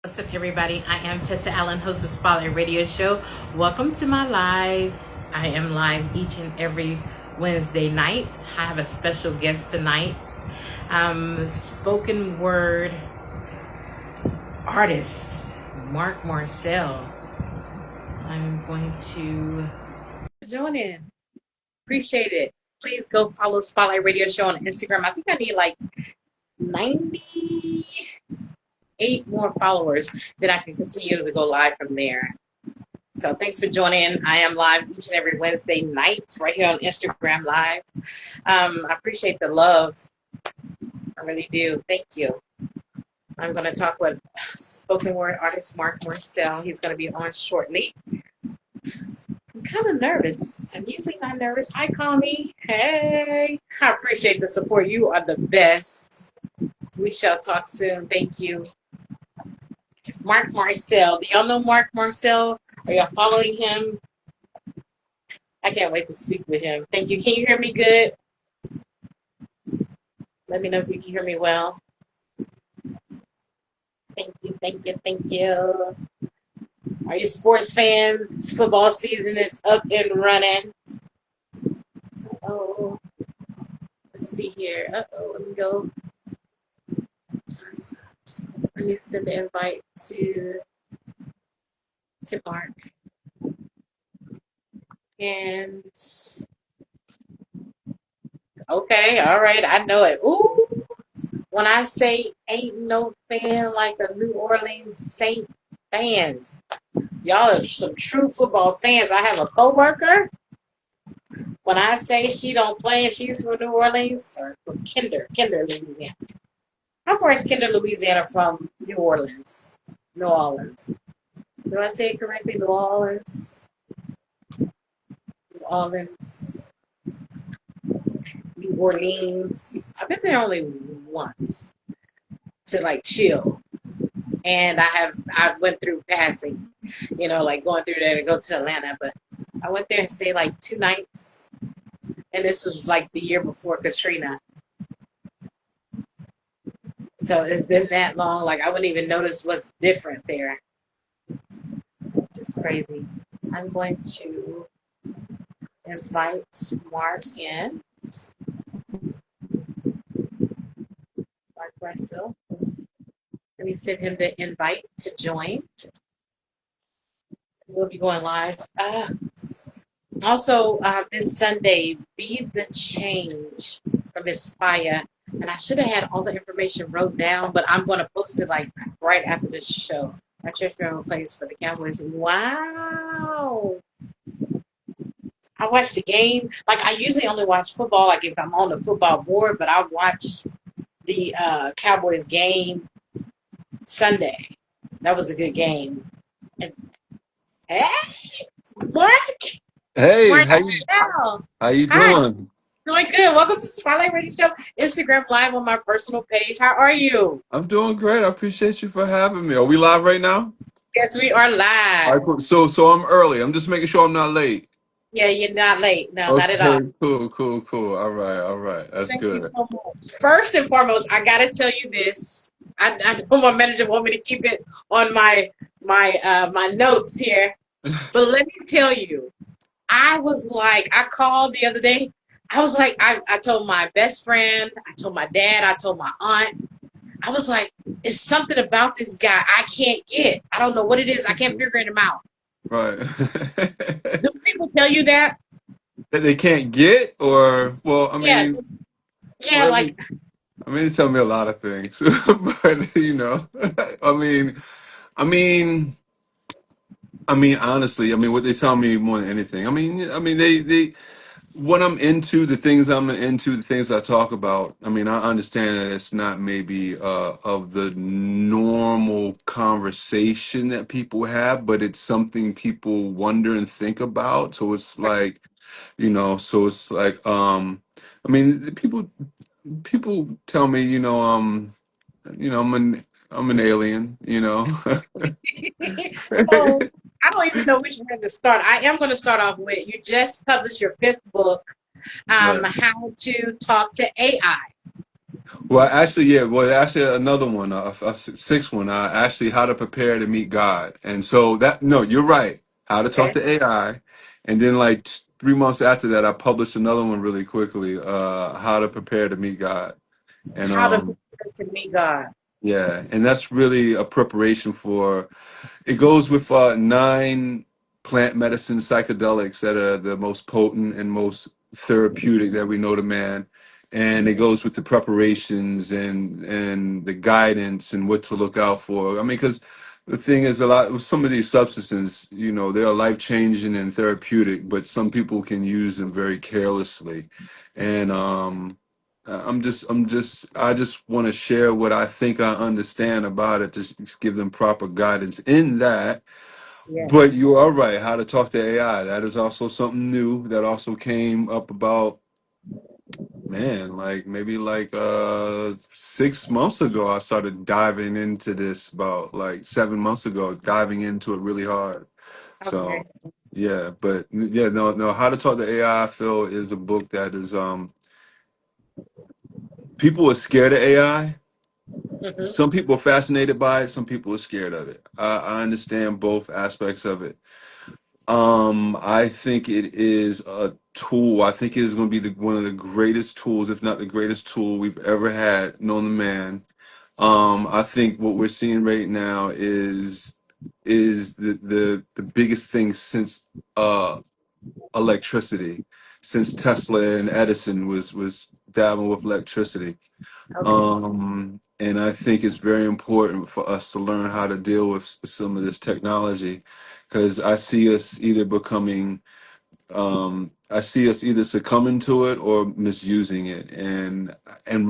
What's up, everybody? I am Tessa Allen, host of Spotlight Radio Show. Welcome to my live. I am live each and every Wednesday night. I have a special guest tonight, spoken word artist Marcel. I'm going to join in. Appreciate it. Please go follow Spotlight Radio Show on Instagram. I think I need like 98 more followers, then I can continue to go live from there. So thanks for joining. I am live each and every Wednesday night right here on Instagram Live. I appreciate the love. I really do. Thank you. I'm going to talk with spoken word artist Marcel. He's going to be on shortly. I'm kind of nervous. I'm usually not nervous. Hi, Connie. Hey. I appreciate the support. You are the best. We shall talk soon. Thank you. Marcel. Do y'all know Marcel? Are y'all following him? I can't wait to speak with him. Thank you. Can you hear me good? Let me know if you can hear me well. Thank you, thank you, thank you. Are you sports fans? Football season is up and running. Oh, let's see here. Let me go. Let me send the invite to Marc. And okay, all right, I know it. Ooh, when I say ain't no fan like the New Orleans Saint fans, y'all are some true football fans. I have a coworker. When I say she don't play and she's from New Orleans or from Kinder, Louisiana. How far is Kinder, Louisiana from New Orleans? New Orleans. Do I say it correctly? New Orleans. New Orleans. New Orleans. I've been there only once to like chill. And I went through passing, like going through there to go to Atlanta, but I went there and stayed like 2 nights. And this was like the year before Katrina. So it's been that long, like I wouldn't even notice what's different there. Just crazy. I'm going to invite Marc in. Marcel. Let me send him the invite to join. We'll be going live. Also, this Sunday, Be the Change from Inspire. And I should have had all the information wrote down, but I'm going to post it like right after this show. At your favorite place for the Cowboys. Wow. I watched the game. Like, I usually only watch football, like if I'm on the football board, but I watched the Cowboys game Sunday. That was a good game. And, hey, Marc. Hey, Marcel. how you Hi. doing? Doing good. Welcome to Spotlight Radio Show, Instagram Live on my personal page. How are you? I'm doing great. I appreciate you for having me. Are we live right now? Yes, we are All live. right, cool. So I'm early. I'm just making sure I'm not late. Yeah, you're not late. No, not at all. Okay, cool. All right. That's Thank you good. so much. First and foremost, I gotta tell you this. I know my manager want me to keep it on my notes here, but let me tell you, I was like, I called the other day. I was like, I told my best friend, I told my dad, I told my aunt. I was like, it's something about this guy I can't get. I don't know what it is. I can't figure him out. Right. Do people tell you that? That they can't get, or well, Yeah, yeah, well, like they tell me a lot of things, but I mean, I mean, honestly, what they tell me more than anything. They what I'm into, the things I'm into, the things I talk about. I understand that it's not maybe of the normal conversation that people have, but it's something people wonder and think about. So it's like, people tell me, I'm an alien, so I don't even know which one to start. I am going to start off with you just published your fifth book, Right. How to Talk to AI. Well, actually, yeah. Well, actually, another one, sixth one. Actually, how to prepare to meet God. And so that, no, you're right. How to talk Okay. to AI, and then like 3 months after that, I published another one really quickly. How to prepare to meet God. And How to prepare to meet God. yeah, and that's really a preparation for. It goes with nine plant medicine psychedelics that are the most potent and most therapeutic that we know to man. And it Mhm. goes with the preparations and the guidance and what to look out for. I mean, because the thing is, a lot with some of these substances, they are life changing and therapeutic, but some people can use them very carelessly. And I just want to share what I think I understand about it to give them proper guidance in that. Yeah. But you are right, how to talk to AI. That is also something new that also came up about, man, like maybe like 6 months ago. I started diving into this about like 7 months ago, diving into it really hard. Okay. So yeah, but yeah, no, how to talk to AI, I feel is a book that is people are scared of AI. Hmm. Some people are fascinated by it, some people are scared of it. I understand both aspects of it. I think it is a tool. I think it is going to be one of the greatest tools, if not the greatest tool we've ever had known to man. I think what we're seeing right now is the biggest thing since electricity, since Tesla and Edison was dabbling with electricity. Okay. And I think it's very important for us to learn how to deal with some of this technology, because I see us either succumbing to it or misusing it. And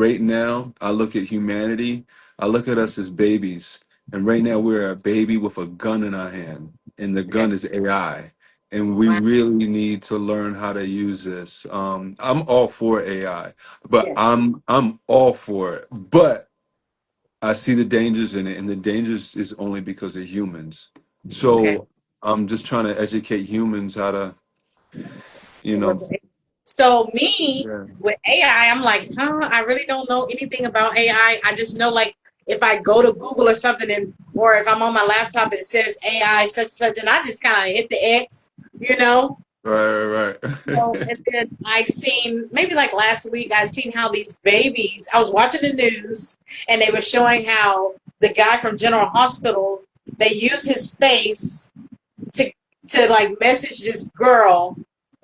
right now, I look at humanity. I look at us as babies, and right now we're a baby with a gun in our hand, and the Okay. gun is AI. And we Wow. really need to learn how to use this. I'm all for AI, but Yes. I'm all for it. But I see the dangers in it, and the dangers is only because of humans. Okay. So I'm just trying to educate humans how to, you know. So me Yeah. with AI, I'm like, huh? I really don't know anything about AI. I just know like if I go to Google or something, and or if I'm on my laptop, it says AI such such, and I just kind of hit the X, you know. Right, right, So right. and then I seen maybe like last week, I seen how these babies. I was watching the news, and they were showing how the guy from General Hospital, they use his face to like message this girl,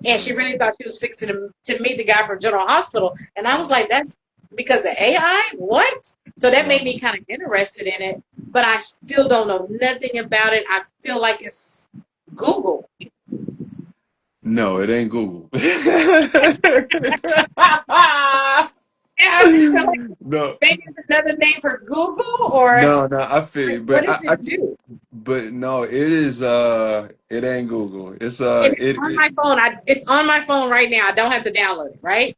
and she Mm. really thought she was fixing to meet the guy from General Hospital, and I was like, that's because of AI. What? So that made me Wow. kind of interested in it, but I still don't know nothing about it. I feel like it's Google. No, it ain't Google. Yeah, I just feel like No, maybe it's another name for Google, or no, I feel like, you, what but does it do? but no, it is it ain't Google. It's And it's on my phone. It's on my phone right now. I don't have to download it, right?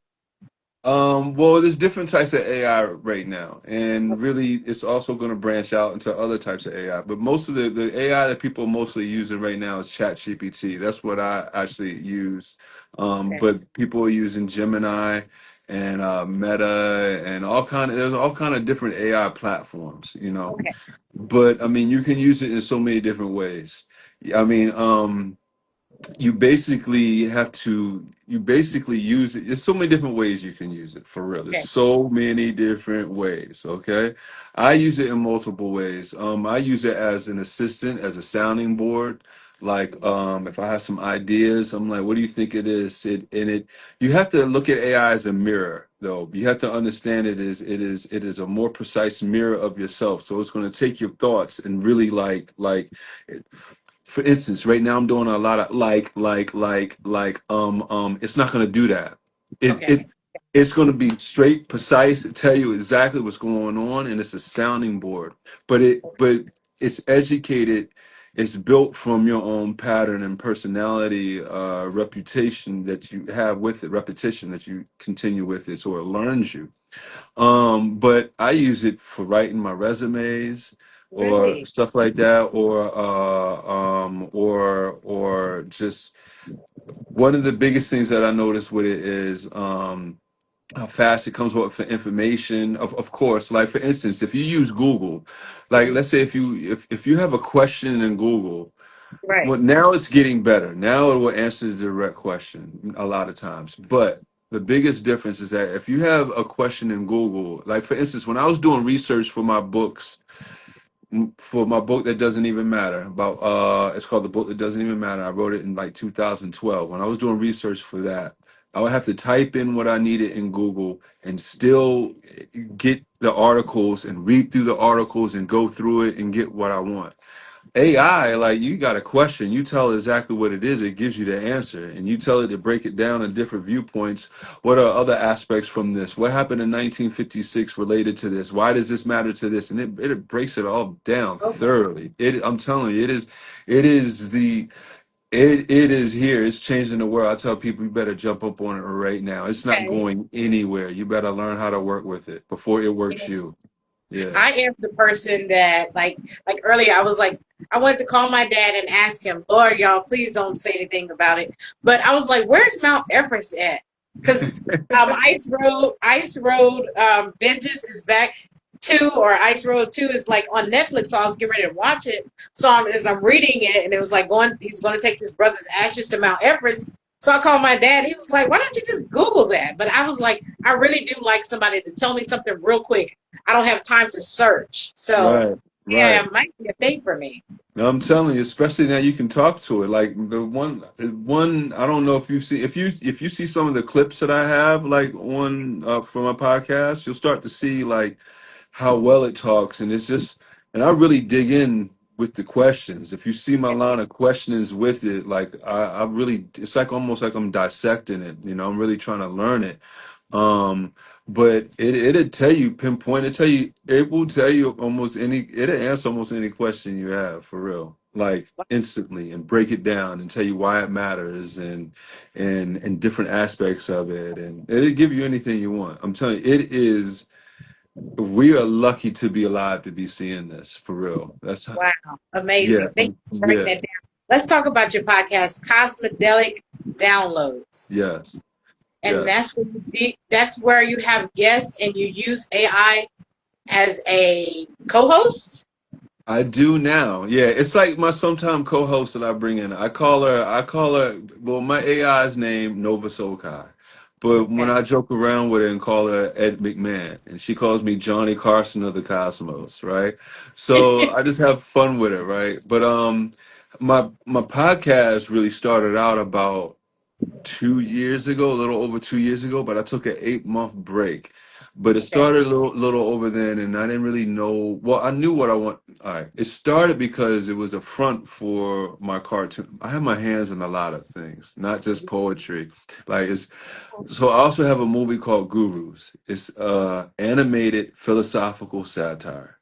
Well, there's different types of AI right now, and really, it's also going to branch out into other types of AI. But most of the AI that people are mostly using right now is ChatGPT. That's what I actually use. Okay. But people are using Gemini and Meta and there's all kind of different AI platforms, Okay. But I mean, you can use it in so many different ways. I mean, you basically use it. There's so many different ways you can use it, for real. There's Okay. so many different ways. Okay, I use it in multiple ways. I use it as an assistant, as a sounding board. Like, if I have some ideas, I'm like, what do you think it is? You have to look at AI as a mirror, though. You have to understand it is a more precise mirror of yourself. So it's going to take your thoughts and really like, for instance, right now I'm doing a lot of it's not going to do that. It Okay. it it's going to be straight, precise, tell you exactly what's going on, and it's a sounding board. But it's educated. It's built from your own pattern and personality, reputation that you have with it, repetition that you continue with it, so it learns you. But I use it for writing my resumes or Really? stuff like that, or just one of the biggest things that I noticed with it is how fast it comes up for information. Of course, like for instance, if you use Google, like let's say if you have a question in Google, Right. well, now it's getting better. Now it will answer the direct question a lot of times. But the biggest difference is that if you have a question in Google, like for instance, when I was doing research for my books, for my book that doesn't even matter about it's called The Book That Doesn't Even Matter. I wrote it in like 2012. When I was doing research for that, I would have to type in what I needed in Google and still get the articles and read through the articles and go through it and get what I want. AI, like you got a question, you tell it exactly what it is, it gives you the answer, and you tell it to break it down in different viewpoints. What are other aspects from this? What happened in 1956 related to this? Why does this matter to this? And it breaks it all down Okay. thoroughly. I'm telling you, it is it is here. It's changing the world. I tell people you better jump up on it right now. It's not Okay. going anywhere. You better learn how to work with it before it works Yeah. you. Yeah. I am the person that like earlier I was like I wanted to call my dad and ask him, Lord, y'all, please don't say anything about it. But I was like, where's Mount Everest at? Because Ice Road Vengeance is back 2, or Ice Road 2 is like on Netflix, so I was getting ready to watch it. So as I'm reading it, and it was like he's going to take his brother's ashes to Mount Everest. So I called my dad. He was like, why don't you just Google that? But I was like, I really do like somebody to tell me something real quick. I don't have time to search. So Right. yeah, Right. it might be a thing for me. No, I'm telling you, especially now you can talk to it. Like the one I don't know if you see if you see some of the clips that I have like on for my podcast, you'll start to see like how well it talks, and it's just and I really dig in with the questions. If you see my line of questions with it, like I really it's like almost like I'm dissecting it. You know, I'm really trying to learn it. Um, but it'll tell you pinpoint. It will tell you almost any. It'll answer almost any question you have for real, like instantly, and break it down and tell you why it matters and different aspects of it, and it'll give you anything you want. I'm telling you, it is. We are lucky to be alive to be seeing this for real. That's how, Wow, yeah, amazing! Thank you for breaking yeah, that down. Let's talk about your podcast, Cosmedelic Downloads, yes, and yes. that's where you have guests and you use AI as a co-host. I do now. Yeah, it's like my sometime co-host that I bring in. I call her, well, my AI's name Nova Sokai. But when Okay. I joke around with her and call her Ed McMahon, and she calls me Johnny Carson of the Cosmos, right? So I just have fun with it, right? But my podcast really started out about 2 years ago, a little over 2 years ago, but I took an 8 month break. But it Okay. started a little over then, and I didn't really know. Well, I knew what I want. All right, it started because it was a front for my cartoon. I have my hands in a lot of things, not just poetry. Like it's so. I also have a movie called Gurus. It's animated philosophical satire,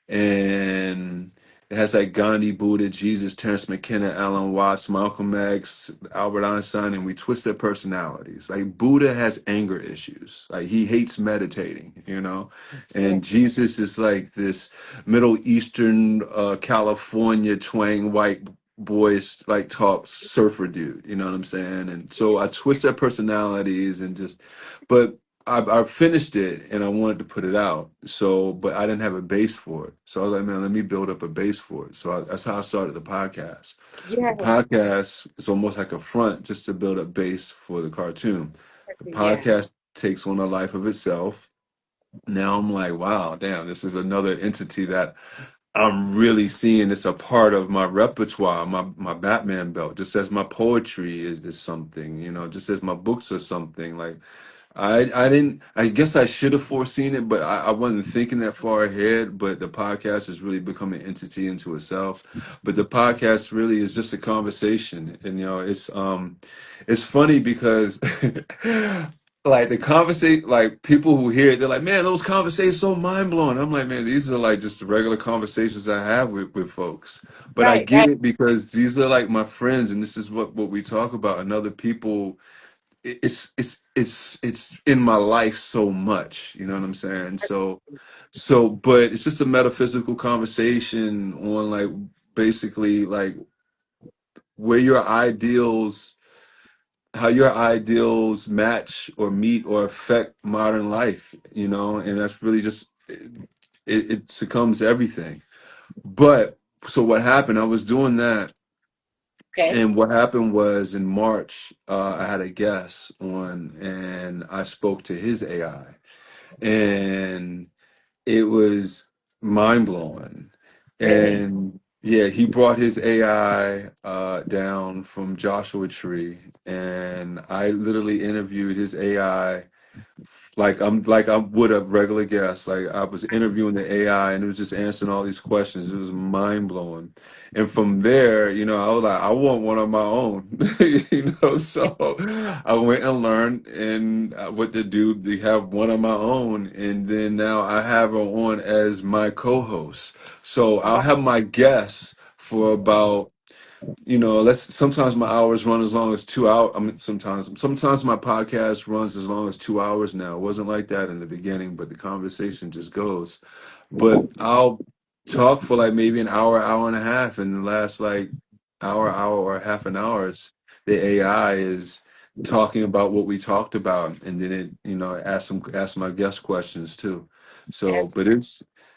and it has like Gandhi, Buddha, Jesus, Terrence McKenna, Alan Watts, Malcolm X, Albert Einstein, and we twist their personalities. Like Buddha has anger issues. Like he hates meditating, you know? Yeah. And Jesus is like this Middle Eastern, California twang white boys like talk surfer dude, you know what I'm saying? And so I twist their personalities and just but I finished it and I wanted to put it out. So, but I didn't have a base for it. So I was like, man, let me build up a base for it. So that's how I started the podcast. The Yes. podcast is almost like a front just to build a base for the cartoon. The Yeah. podcast takes on a life of itself. Now I'm like, wow, damn, this is another entity that I'm really seeing. It's a part of my repertoire, my Batman belt, just as my poetry is something, you know, just as my books are something. Like I didn't I guess I should have foreseen it, but I wasn't thinking that far ahead. But the podcast has really become an entity into itself. But the podcast really is just a conversation. And you know, it's funny because like the conversation like people who hear it, they're like, man, those conversations so mind blowing. I'm like, man, these are like just the regular conversations I have with folks. But I Right. get Right. it because these are like my friends and this is what we talk about and other people it's in my life so much, you know what I'm saying? So but it's just a metaphysical conversation on like basically like where your ideals how your ideals match or meet or affect modern life, you know, and that's really just it succumbs to everything. But so what happened? I was doing that, Okay. and what happened was in March, I had a guest on, and I spoke to his AI, and it was mind blowing. Really? And yeah, he brought his AI down from Joshua Tree, and I literally interviewed his AI like I would a regular guest. Like I was interviewing the AI, and it was just answering all these questions. It was mind blowing. And from there, you know, I was like, I want one of my own. You know, so I went and learned and what to do to have one of my own. And then now I have her on as my co-host. So I'll Wow. have my guests for about, you know, let's sometimes my hours run as long as 2 hours. I mean, sometimes my podcast runs as long as 2 hours now. It wasn't like that in the beginning, but the conversation just goes. But I'll talk for like maybe an hour, hour and a half, and the last like hour or half an hour, it's the AI is talking about what we talked about, and then it, you know, ask my guest questions too. So, That's but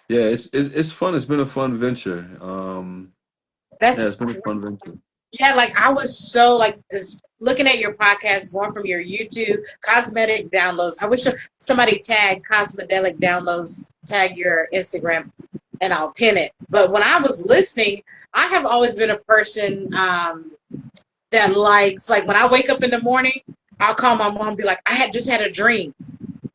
yeah, it's fun. It's been a fun venture. Yeah, that's it's been a fun venture. Yeah, like I was so like this, looking at your podcast, going from your YouTube cosmetic downloads. I wish somebody tag cosmetic downloads, tag your Instagram, and I'll pin it. But when I was listening, I have always been a person that likes like when I wake up in the morning, I'll call my mom and be like, I had just had a dream.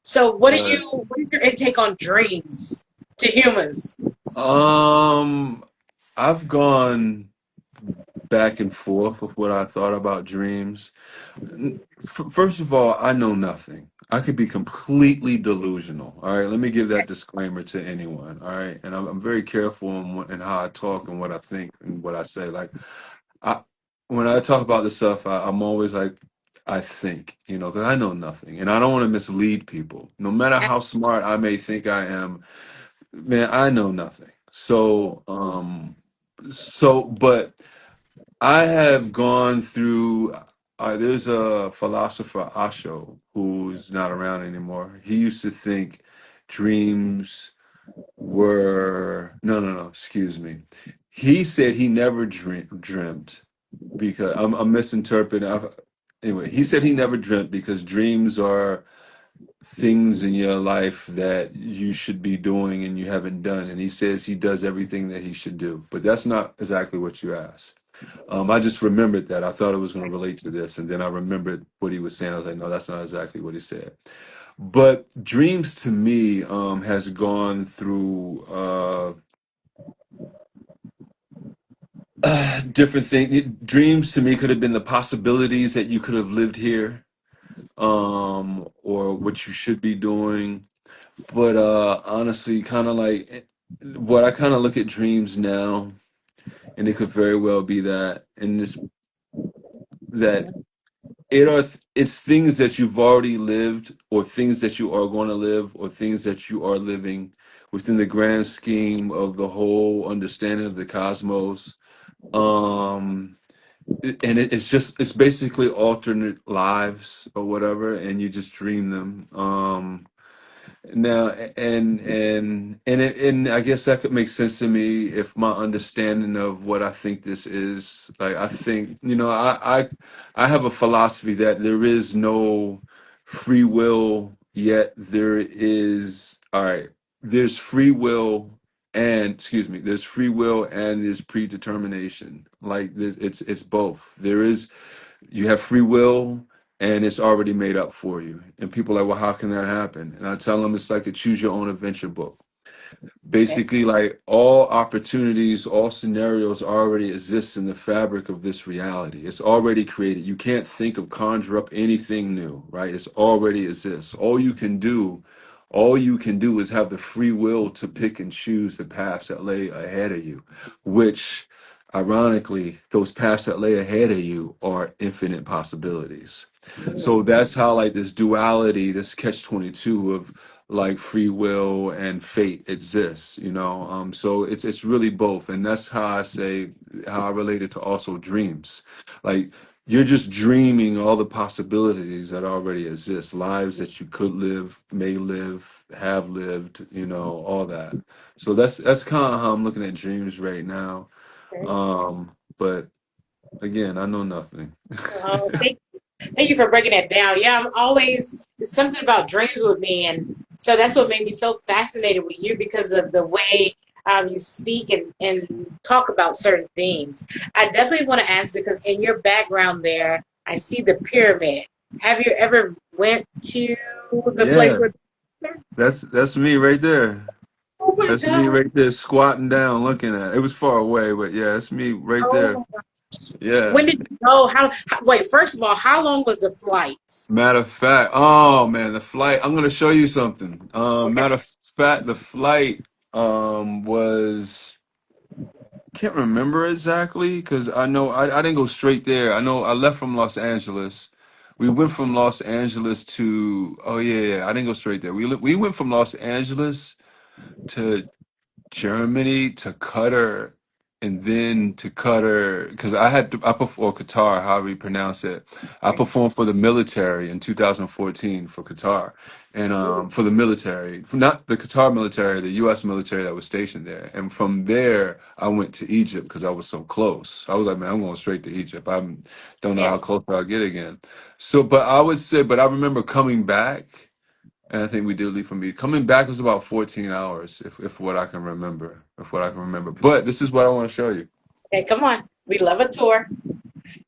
So Right. what is your intake on dreams to humans? Um, I've gone back and forth with what I thought about dreams. First of all, I know nothing. I could be completely delusional. All right, let me give that disclaimer to anyone. All right, and I'm very careful in how I talk and what I think and what I say. Like, I when I talk about this stuff, I'm always like, I think, you know, because I know nothing, and I don't want to mislead people. No matter how smart I may think I am, man, I know nothing. But I have gone through. There's a philosopher, Osho, who's not around anymore. He used to think dreams were no, excuse me. He said he never dreamt because I'm misinterpreting. Anyway, he said he never dreamt because dreams are things in your life that you should be doing and you haven't done. And he says he does everything that he should do. But that's not exactly what you asked. I just remembered that. I thought it was going to relate to this. And then I remembered what he was saying. I was like, no, that's not exactly what he said. But dreams to me has gone through different things. Dreams to me could have been the possibilities that you could have lived here, or what you should be doing. But honestly, kind of like what I kind of look at dreams now, and it could very well be that, and this that it's things that you've already lived, or things that you are going to live, or things that you are living within the grand scheme of the whole understanding of the cosmos. Um, and it's basically alternate lives or whatever, and you just dream them. Now, and I guess that could make sense to me if my understanding of what I think this is. Like I think, you know, I have a philosophy that there is no free will, yet there is, all right, there's free will and excuse me, there's free will and there's predetermination. Like it's both. There is, you have free will and it's already made up for you. And people are like, well, how can that happen? And I tell them it's like a choose your own adventure book. Okay. Basically, like all opportunities, all scenarios already exist in the fabric of this reality. It's already created. You can't think of conjure up anything new, right? It's already exists. All you can do is have the free will to pick and choose the paths that lay ahead of you, which ironically, those paths that lay ahead of you are infinite possibilities. So that's how like this duality, this catch 22 of like free will and fate exists, you know. So it's really both, and that's how I say how I relate it to also dreams. Like you're just dreaming all the possibilities that already exist, lives that you could live, may live, have lived, all that. So that's kind of how I'm looking at dreams right now. Okay. But again, I know nothing. Oh, thank you for breaking that down. Yeah, I'm always it's something about dreams with me, and so that's what made me so fascinated with you because of the way you speak and talk about certain things. I definitely want to ask because in your background there, I see the pyramid. Have you ever went to the place Yeah, where? that's me right there. Oh my That's me God! right there squatting down looking at it. It was far away, but yeah, it's me right there. Oh, Yeah. when did you go? Wait, first of all, how long was the flight? Matter of fact, oh man, the flight, I'm gonna show you something. Okay. Matter of fact, the flight was can't remember exactly because I know I didn't go straight there. I know I left from Los Angeles. We went from Los Angeles to oh yeah, I didn't go straight there. We went from Los Angeles to Germany to Qatar, and then to Qatar because I performed Qatar, however you pronounce it. I performed for the military in 2014 for Qatar, and for the military, not the Qatar military, the U.S. military that was stationed there. And from there, I went to Egypt because I was so close. I was like, man, I'm going straight to Egypt. I don't know how Yes. close I'll get again. So, but I would say, but I remember coming back. And I think we did leave from me. Coming back was about 14 hours, if what I can remember. If what I can remember. But this is what I want to show you. Okay, come on. We love a tour.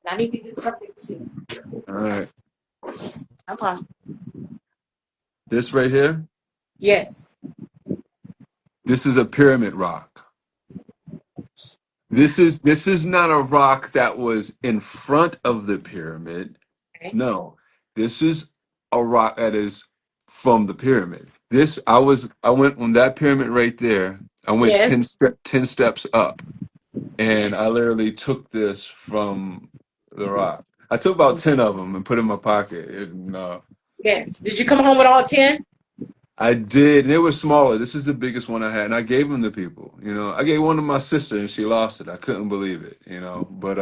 I need to get something too. All right. Come on. This right here, Yes. this is a pyramid rock. This is not a rock that was in front of the pyramid. Okay. No. This is a rock that is from the pyramid. I went on that pyramid right there. I went Yes. 10 steps up. And I Yes. literally took this from the rock. I took about 10 of them and put in my pocket. And, Yes. Did you come home with all 10? I did, and it was smaller. This is the biggest one I had, and I gave them to people. I gave one to my sister, and she lost it. I couldn't believe it. But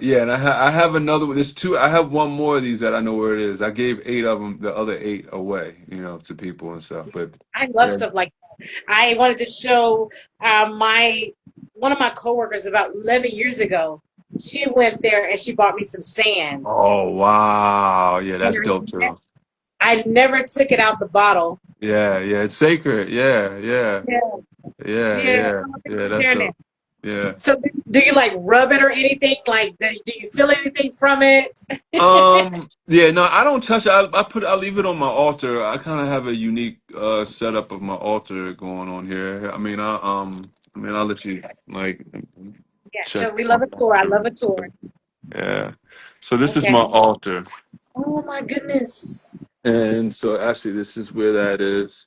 yeah, and I have another one. There's two. I have one more of these that I know where it is. I gave 8 of them, the other 8 away, to people and stuff. But I love yeah. stuff like that. I wanted to show my one of my coworkers about 11 years ago. She went there and she bought me some sand. Oh wow, yeah, And that's dope too. I never took it out the bottle. Yeah, yeah, it's sacred. Yeah, yeah. Yeah. Yeah, Yeah. yeah, yeah, that's Sharing dope. it. Yeah. So do you like rub it or anything? Like do you feel anything from it? Yeah, no, I don't touch it. I leave it on my altar. I kind of have a unique setup of my altar going on here. I'll let you like Yeah. check So we my love a tour. I altar. love a tour. Yeah. So this is Okay. my altar. Oh my goodness. And so actually this is where that is.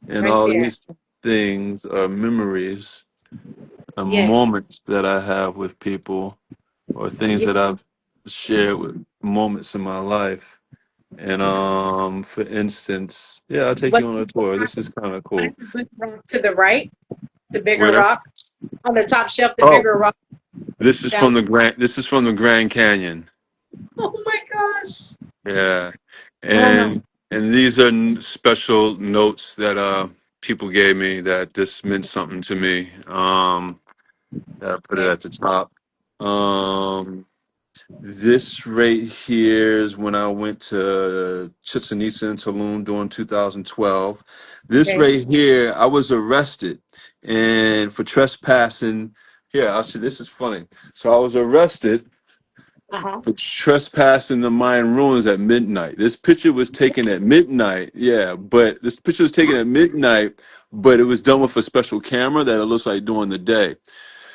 And Right all there. these things are memories, Yes. moments that I have with people or things Yeah. that I've shared with moments in my life. And for instance, yeah, I'll take What, you on a tour. This is kind of what cool. is the big rock to the right? The bigger Where? rock on the top shelf. The Oh, bigger rock this is down. from the Grand Canyon. Oh my gosh. Yeah. Wow. And these are special notes that people gave me that this meant something to me. I put it Okay. at the top. Um This right here is when I went to Chichen Itza and Tulum during 2012. This Okay. right here, I was arrested and for trespassing. Here, actually, this is funny. So I was arrested Uh-huh. for trespassing the Mayan ruins at midnight. This picture was taken at midnight. Yeah, but this picture was taken at midnight, but it was done with a special camera that it looks like during the day.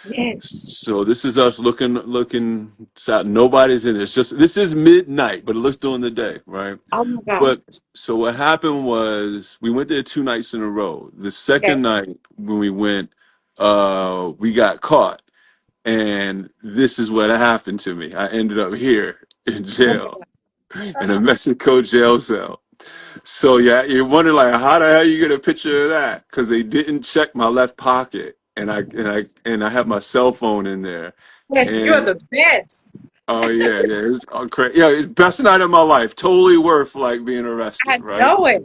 Yes. So this is us looking south. Nobody's in there. It's just this is midnight, but it looks during the day, right? Oh my God. But so what happened was we went there 2 nights in a row. The Okay. second night when we went, we got caught, and this is what happened to me. I ended up here in Oh my jail, God. in a Mexico jail cell. So yeah, you're wondering like, how the hell you get a picture of that? Because they didn't check my left pocket, and I have my cell phone in there, Yes, you are and the best. Oh yeah, yeah, it's crazy. Yeah, it's best night of my life. Totally worth like being I arrested, right? know it.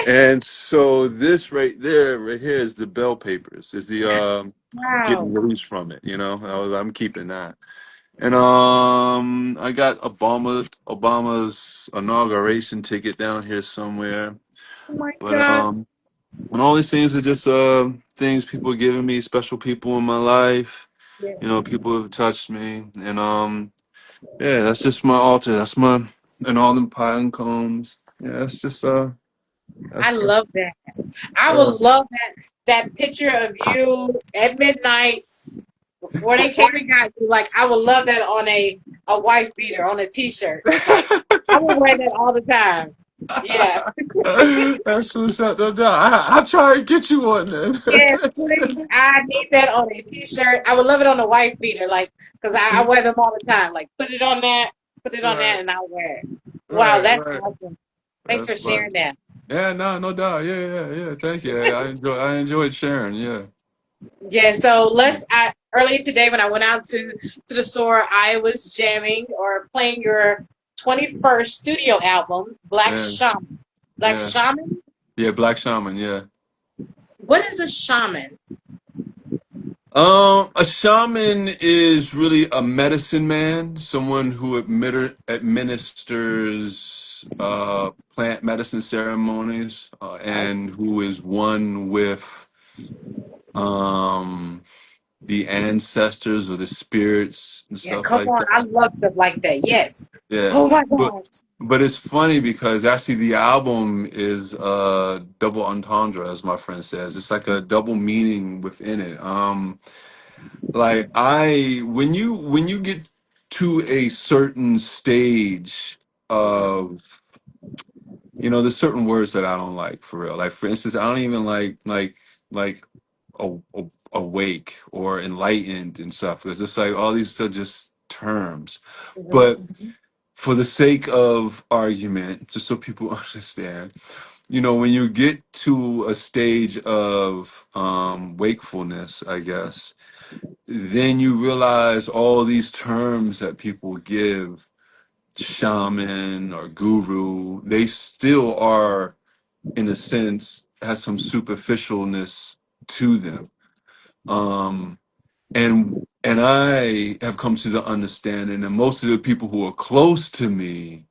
And so this right there, right here, is the bell papers. Is the getting Wow. released from it. You know, I'm keeping that. And I got Obama's inauguration ticket down here somewhere. Oh my But gosh. and all these things are just things people are giving me, special people in my life. You Yes. know, people who have touched me, and yeah, that's just my altar. That's my and all them pine cones. Yeah, that's just I that's love that. I would uh, love that picture of you at midnight before they came and got you. Like I would love that on a wife beater on a t-shirt. Like I would wear that all the time. Yeah. that's what's up. No doubt. I'll try and get you one then. Yes, please. I need that on a t-shirt. I would love it on a wife beater, like because I wear them all the time. Like put it on that, Right, and I'll wear it. Wow, right, that's right. awesome. Thanks That's for fun. sharing that. Yeah, no, no doubt. Yeah, yeah, yeah. Thank you. I enjoyed sharing. Yeah. Yeah, so earlier today when I went out to the store, I was jamming or playing your 21st studio album, Black Yeah. Shaman. Black Yeah. Shaman? Yeah. Black Shaman. Yeah. What is a shaman? A shaman is really a medicine man, someone who administers plant medicine ceremonies, Oh, and who is one with um the ancestors or the spirits and yeah, stuff come like on. I that. love stuff like that. Yes. Yeah. Oh my But gosh. but it's funny because actually the album is double entendre, as my friend says. It's like a double meaning within it. Like when you get to a certain stage of, you know, there's certain words that I don't like for real. Like for instance, I don't even like awake or enlightened and stuff, because it's like all these are just terms. But Mhm. for the sake of argument, just so people understand, you know, when you get to a stage of wakefulness, I guess, then you realize all these terms that people give, shaman or guru, they still are, in a sense, has some superficialness to them. And I have come to the understanding that most of the people who are close to me,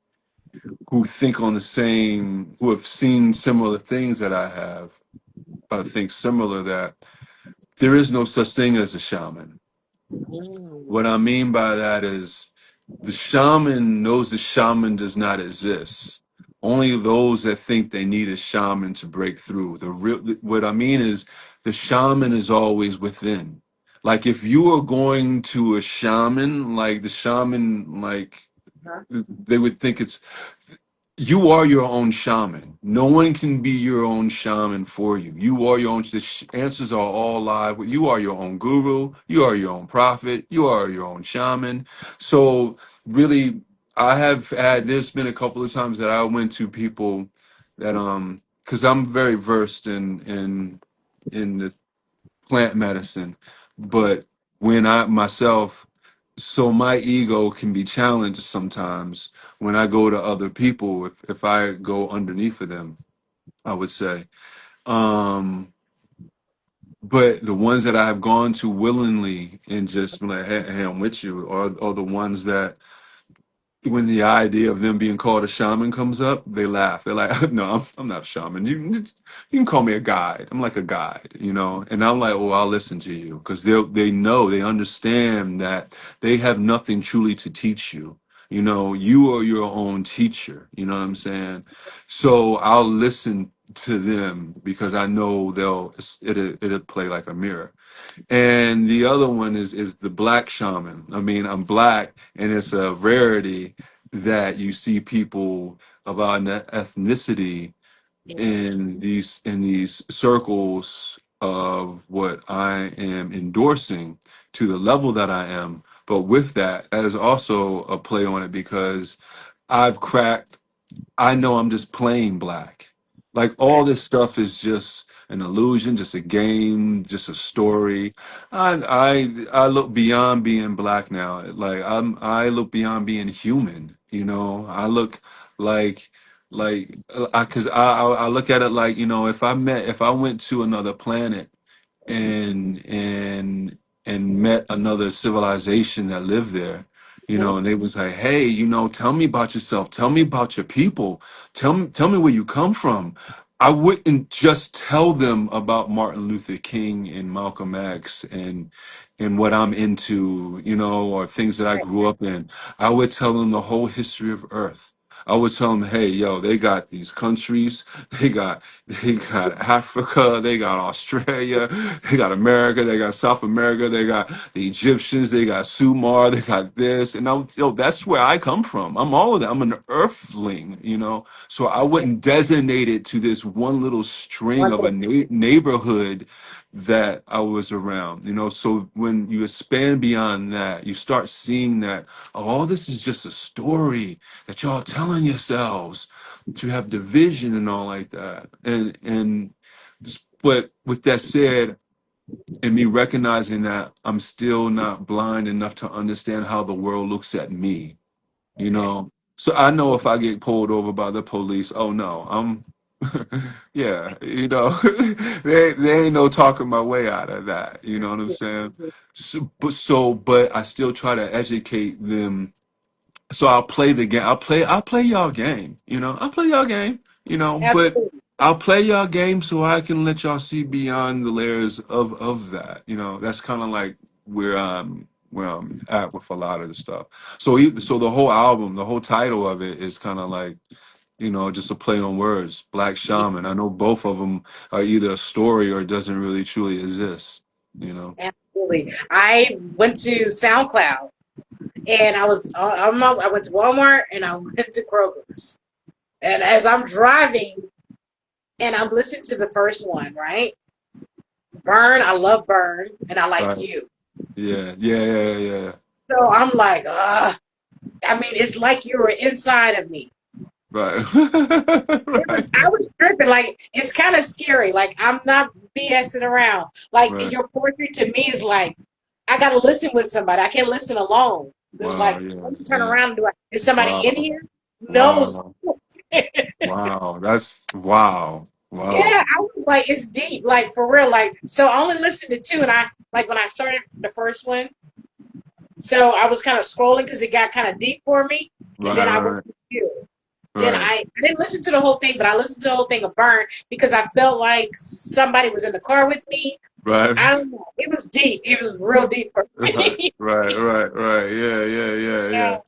who think on the same, who have seen similar things that I have, think similar, that there is no such thing as a shaman. Mm. What I mean by that is the shaman knows the shaman does not exist. Only those that think they need a shaman to break through. What I mean is the shaman is always within. Like if you are going to a shaman, like the shaman, like Huh? they would think it's, you are your own shaman. No one can be your own shaman for you. You are your own. The answers are all live. You are your own guru. You are your own prophet. You are your own shaman. So really, I have had. There's been a couple of times that I went to people that because I'm very versed in the plant medicine, but when I myself, so my ego can be challenged sometimes when I go to other people, if I go underneath of them, I would say. um but the ones that I have gone to willingly and just been like, hey, I'm with you, are the ones that when the idea of them being called a shaman comes up, they laugh. They're like, "No, I'm not a shaman. You can call me a guide. I'm like a guide, you know." And I'm like, "Oh, I'll listen to you," because they know, they understand that they have nothing truly to teach you. You know, you are your own teacher. You know what I'm saying? So I'll listen to them because I know it'll play like a mirror. And the other one is the black shaman. I mean, I'm black, and it's a rarity that you see people of our ethnicity Yeah. in these circles of what I am endorsing to the level that I am. But with that, that is also a play on it because I've cracked. I know I'm just plain black. Like Okay. all this stuff is just an illusion, just a game, just a story. I look beyond being black now. Like I look beyond being human. You know, I look like I look at it like, you know, if I went to another planet and met another civilization that lived there, you know, Mhm. and they was like, hey, you know, tell me about yourself, tell me about your people, tell me where you come from. I wouldn't just tell them about Martin Luther King and Malcolm X and what I'm into, you know, or things that I Right. grew up in. I would tell them the whole history of Earth. I would tell them, hey, yo, they got these countries, they got Africa, they got Australia, they got America, they got South America, they got the Egyptians, they got Sumar, they got this, and that's where I come from. I'm all of that. I'm an Earthling, you know. So I Yeah. wouldn't designate it to this one little string One of a thing. neighborhood that I was around, you know. So when you expand beyond that, you start seeing that, oh, all this is just a story that y'all telling yourselves to have division and all like that. But with that said, and me recognizing that I'm still not blind enough to understand how the world looks at me, you Okay. know. So I know if I get pulled over by the police, oh no, I'm yeah, you know, they ain't no talking my way out of that. You know what I'm saying? But I still try to educate them, so I'll play the game. I'll play y'all game. You know, I'll play y'all game. You know, but Absolutely. I'll play y'all game so I can let y'all see beyond the layers of that. You know, that's kind of like where I'm at with a lot of the stuff. So the whole album, the whole title of it is kind of like, you know, just a play on words. Black Yeah, Shaman. I know both of them are either a story or it doesn't really truly exist. You know. absolutely. I went to SoundCloud and I went to Walmart and I went to Kroger's. And as I'm driving and I'm listening to the first one, right? Burn, I love Burn, and I like Right. you. Yeah. Yeah. Yeah. Yeah. So I'm like, I mean, it's like you were inside of me. Right. Right. I was tripping. Like, it's kind of scary. Like, I'm not BSing around. Like, Right. your poetry to me is like, I got to listen with somebody. I can't listen alone. It's Wow. like, Yeah. let me turn Yeah. around and do I, is somebody in Wow. here? No. Wow. Wow. That's wow. Yeah, Wow. I was like, it's deep. Like, for real. Like, so I only listened to two. And like, when I started the first one, so I was kind of scrolling because it got kind of deep for me. And Right. then I went Right. to you. Then Right. I didn't listen to the whole thing, but I listened to the whole thing of Burn because I felt like somebody was in the car with me. Right. I don't know. It was deep. It was real deep for Right. me. Right. Right. Right. Yeah. Yeah. Yeah. Yeah, Yeah.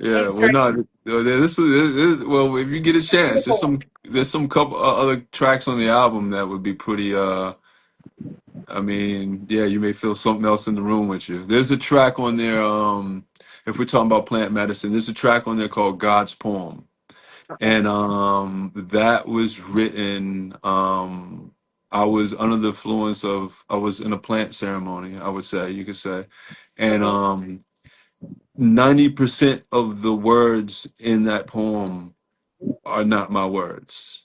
Yeah. it's Well, crazy. no. Well, if you get a chance, there's some couple other tracks on the album that would be pretty. I mean, yeah, you may feel something else in the room with you. There's a track on there. If we're talking about plant medicine, there's a track on there called God's Poem. Okay. And that was written, I was under the influence of, I was in a plant ceremony, I would say, you could say. And Mhm. 90% of the words in that poem are not my words.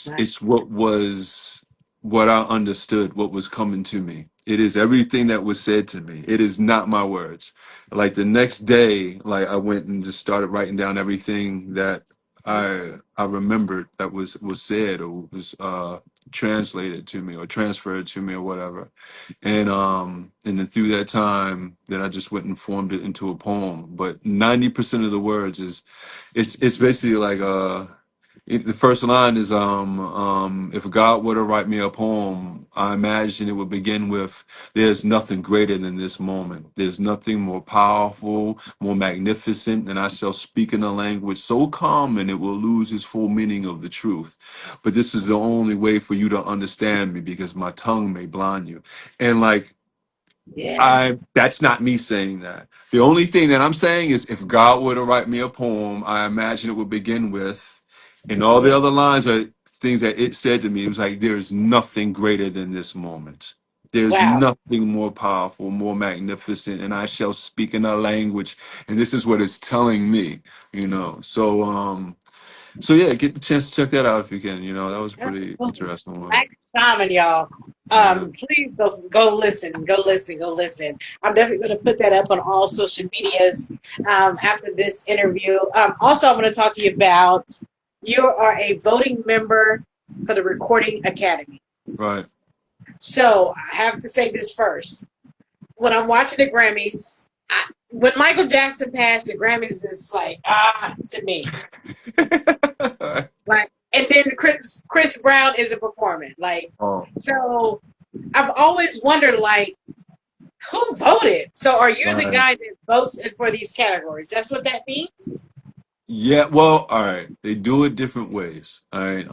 Nice. It's what I understood, what was coming to me. It is everything that was said to me. It is not my words. Like the next day, like I went and just started writing down everything that I remembered that was said or was translated to me or transferred to me or whatever. And then through that time, then I just went and formed it into a poem. But 90% of the words is it's basically like the first line is if God were to write me a poem, I imagine it would begin with, there's nothing greater than this moment. There's nothing more powerful, more magnificent than I shall speak in a language so common it will lose its full meaning of the truth. But this is the only way for you to understand me because my tongue may blind you. And like Yeah. I that's not me saying that. The only thing that I'm saying is if God were to write me a poem, I imagine it would begin with, and all the Yeah. other lines are things that it said to me. It was like, there is nothing greater than this moment. There's Wow. nothing more powerful, more magnificent, and I shall speak in a language. And this is what it's telling me, you know. So So yeah, get the chance to check that out if you can. You know, that was a That's pretty cool. interesting one. Black Shaman, y'all. Yeah. Please go listen, go listen, go listen. I'm definitely going to put that up on all social medias after this interview. Also, I'm going to talk to you about you are a voting member for the Recording Academy. Right. So I have to say this first. When I'm watching the Grammys, when Michael Jackson passed, the Grammys is like to me. Like, and then Chris Brown isn't performing. Like, Oh, so I've always wondered, like, who voted? So are you the right. guy that votes for these categories? That's what that means? Yeah, well, all right. They do it different ways. All right.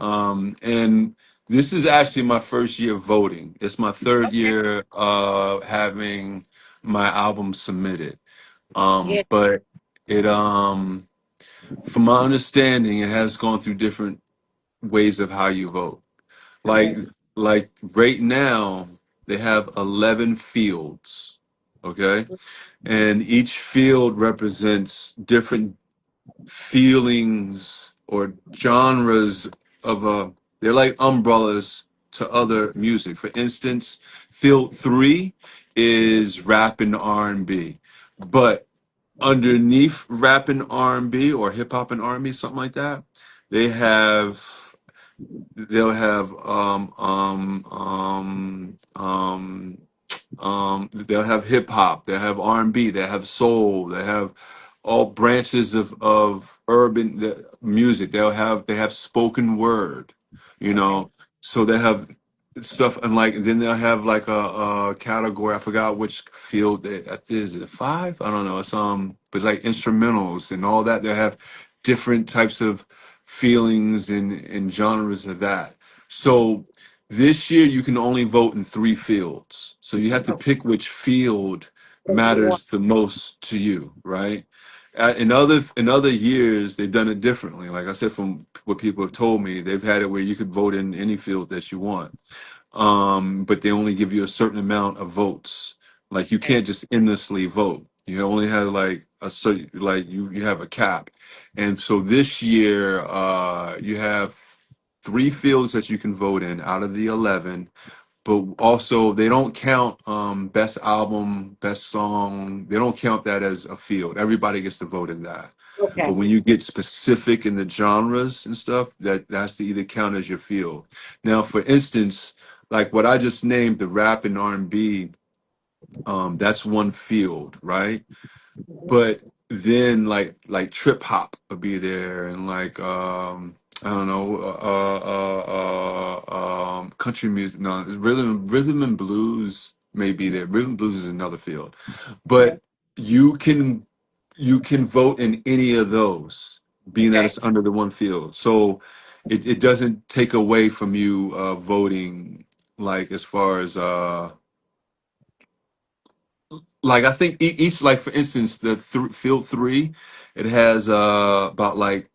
And this is actually my first year voting. It's my third Okay. year having my album submitted. Yeah. But it from my understanding, it has gone through different ways of how you vote. Like Okay. like right now, they have 11 fields. Okay? And each field represents different feelings or genres of they're like umbrellas to other music. For instance, field 3 is rap and R&B, but underneath rap and R&B or hip hop and R&B, something like that, they have they'll have they'll have hip hop, they'll have R&B, they have soul, they have all branches of urban music. They have spoken word, you Okay. know. So they have stuff, and like then they'll have like a category. I forgot which field that is. It five? I don't know. It's but it's like instrumentals and all that. They have different types of feelings and genres of that. So this year you can only vote in three fields. So you have to Okay. pick which field That you want. matters the most to you, right? In other years they've done it differently. Like I said, from what people have told me, they've had it where you could vote in any field that you want, but they only give you a certain amount of votes. Like you Okay. can't just endlessly vote. You only have like a certain, like you have a cap. And so this year, you have three fields that you can vote in out of the 11, but also they don't count best album, best song. They don't count that as a field. Everybody gets to vote in that. But Okay. when you get specific in the genres and stuff, that has to either count as your field. Now, for instance, like what I just named, the rap and R&B, that's one field, right? But then like trip hop would be there, and like I don't know, country music. No, it's rhythm and blues may be there. Rhythm and blues is another field, Okay. but you can you can vote in any of those, being that Okay. it's under the one field. So it doesn't take away from you voting, like as far as like I think each, like for instance the field 3, it has about like,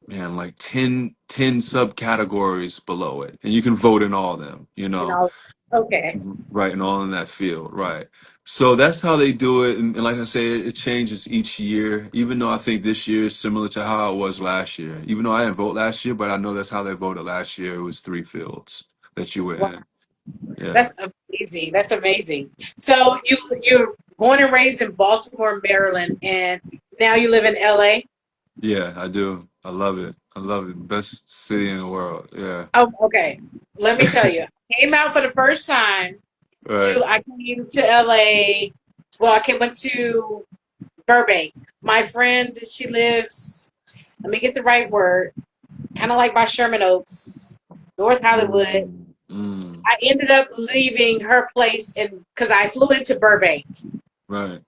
man, like 10 subcategories below it, and you can vote in all of them, you And know. I'll, okay. Right, and all in that field, right. So that's how they do it, and like I say, it changes each year, even though I think this year is similar to how it was last year. Even though I didn't vote last year, but I know that's how they voted last year. It was three fields that you were Wow. in. Yeah. That's amazing. That's amazing. So you're born and raised in Baltimore, Maryland, and now you live in LA. Yeah, I do. I love it. I love it. Best city in the world. Yeah. Oh, okay. Let me tell you, I came out for the first time Right. I came to LA. Well, went to Burbank. My friend, she lives, let me get the right word, kind of like by Sherman Oaks, North Hollywood. Mm, mm, I ended up leaving her place and because I flew into Burbank. right.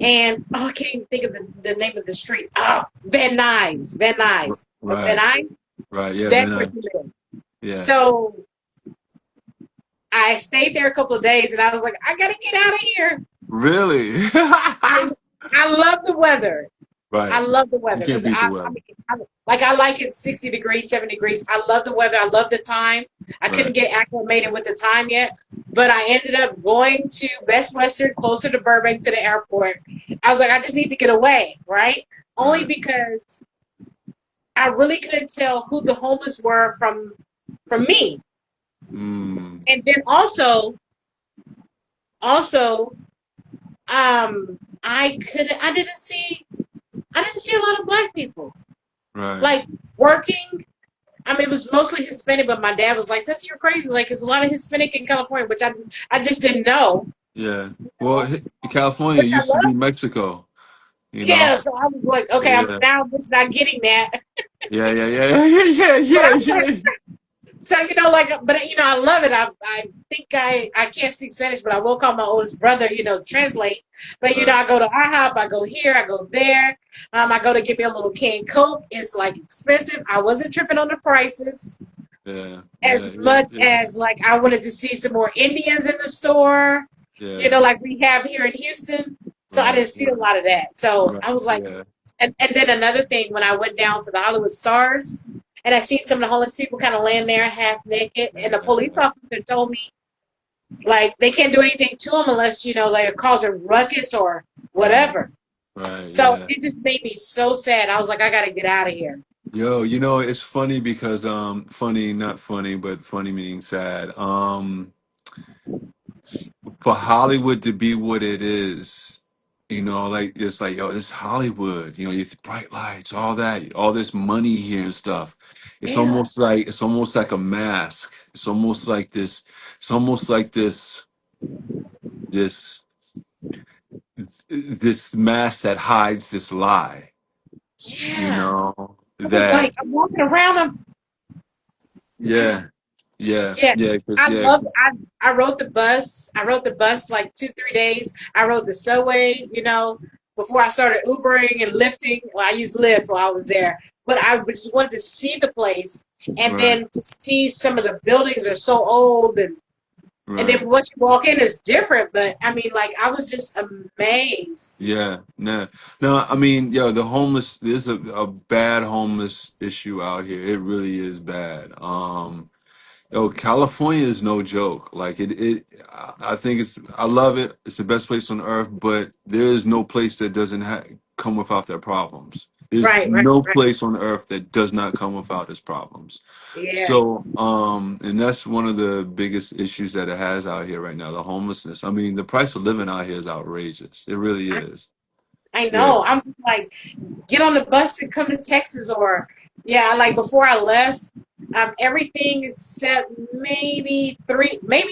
And I can't even think of the name of the street. Oh, Van Nuys. Van Nuys. Or Van Right. Nuys? Right. Yeah, That's Van where she Nuys. lived. Yeah. So I stayed there a couple of days and I was like, I gotta get out of here. Really? I I love the weather. I Right. love the You weather can't because beat the I weather. mean, like I like it 60 degrees, 70 degrees. I love the weather. I love the time. I couldn't Right. get acclimated with the time yet, but I ended up going to Best Western, closer to Burbank to the airport. I was like, I just need to get away, right? Only Right. because I really couldn't tell who the homeless were from me. Mm, And then also, I didn't see a lot of black people right. like working. I mean, it was mostly Hispanic, but my dad was like, "Tessa, you're crazy." Like, there's a lot of Hispanic in California, which I just didn't know. Yeah. You Well, know? California Which I used to be love. Mexico, you know? Yeah, so I was like, So okay, I'm yeah. now just not getting that. Yeah, yeah, yeah, yeah, yeah, But yeah, I was like, yeah, so like, but I love it. I think I can't speak Spanish, but I will call my oldest brother, translate. But yeah. Right. I go to IHOP, I go here, I go there. I go to get me a little canned Coke. It's like expensive. I wasn't tripping on the prices Yeah, as yeah, yeah, much yeah, as like I wanted to see some more Indians in the store. yeah. Like we have here in Houston. So I Right, didn't see a right, lot of that. So right. I was like, Yeah, and then another thing, when I went down for the Hollywood Stars, and I seen some of the homeless people kind of laying there half naked, and the police yeah, officer told me like they can't do anything to them unless like it causes ruckus or right, whatever. right. So Yeah. it just made me so sad. I was like, I got to get out of here. Yo, it's funny because funny, not funny, but funny meaning sad. For Hollywood to be what it is, like it's like, yo, this Hollywood, you bright lights, all that, all this money here and stuff. Yeah, It's almost like a mask. It's almost like this this mask that hides this lie, yeah. I was that like, I'm walking around. yeah, yeah, Yeah, yeah, because I yeah, love. I rode the bus. I rode the bus like 2 3 days. I rode the subway. Before I started Ubering and lifting. Well, I used Lyft while I was there, but I just wanted to see the place, and right, then to see some of the buildings are so old, and right. then once you walk in, it's different. But I mean, like I was just amazed. Yeah, no, no. I mean, yo, the homeless. There's a bad homeless issue out here. It really is bad. Yo, California is no joke. Like I think I love it. It's the best place on earth. But there is no place that doesn't come without their problems. There's Right, right, no right. place on earth that does not come without its problems. Yeah, So, and that's one of the biggest issues that it has out here right now, the homelessness. I mean, the price of living out here is outrageous. It really I, is. I Yeah, know. I'm like, get on the bus and come to Texas, or yeah, like before I left, everything except maybe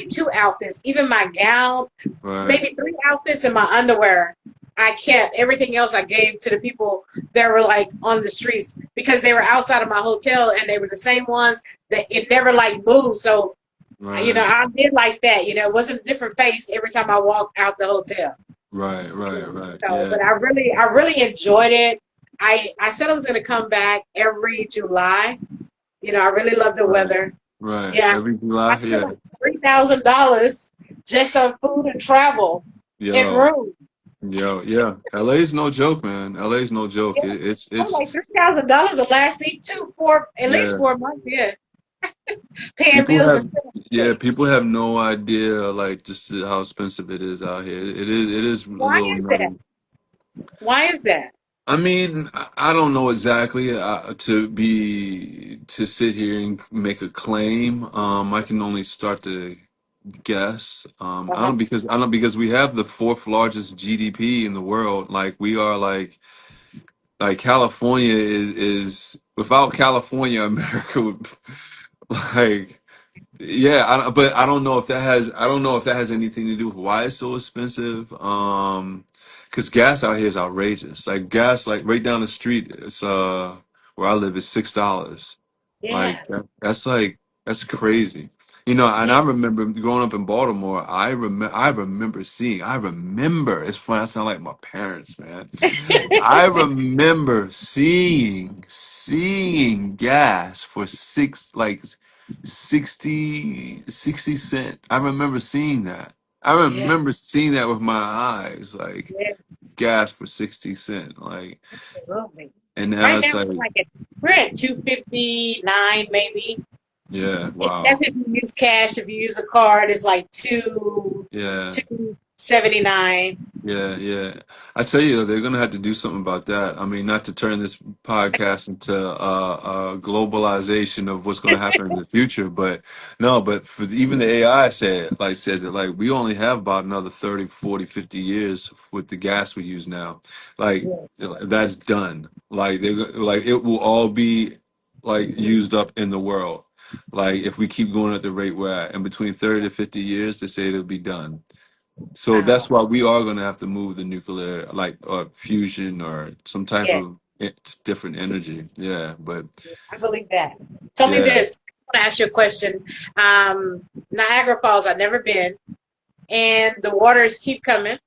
two outfits, even my gown, right, maybe three outfits and my underwear. I kept everything else I gave to the people that were like on the streets because they were outside of my hotel and they were the same ones that it never like moved. So right, I did like that. It wasn't a different face every time I walked out the hotel. right, right, right. So, Yeah, but I really enjoyed it. I said I was going to come back every July. I really love the right, weather. right. Yeah, Every I July, spent yeah. like $3,000 just on food and travel and Yo, room. yeah. LA's no joke, man. LA's no joke. Yeah, I'm It's like $3,000 will last me at least yeah. 4 months. Yeah, paying People bills and have still yeah, change. people have no idea like just how expensive it is out here. It is a Why little is that? nutty. Why is that? I mean, I don't know exactly to sit here and make a claim. I can only start to guess. Uh-huh. I don't because we have the fourth largest GDP in the world. Like we are like California is without California, America would like yeah, but I don't know if that has anything to do with why it's so expensive. Because gas out here is outrageous. Like gas, like right down the street, it's where I live is $6. Yeah, That's crazy. And yeah. I remember growing up in Baltimore. I remember. It's funny. I sound like my parents, man. I remember seeing gas for 60 cent. I remember seeing that. I Yeah, remember seeing that with my eyes, like yeah, gas for 60 cent. Like, absolutely. and now Right it's now like, we're at 259 maybe. yeah, That's wow. if you use cash. If you use a card, it's like two Yeah, two 79. Yeah, yeah. I tell you, they're gonna have to do something about that. I mean, not to turn this podcast into globalization of what's gonna happen in the future, but no, but for even the AI says it like we only have about another 30, 40, 50 years with the gas we use now. Like Yeah. that's done. Like like it will all be like used up in the world. Like if we keep going at the rate we're at, in between 30 to 50 years, they say it'll be done. So Wow. that's why we are going to have to move the nuclear, like or fusion or some type Yeah, of different energy. Yeah, but I believe that. Tell me yeah, this. I want to ask you a question. Niagara Falls, I've never been, and the waters keep coming.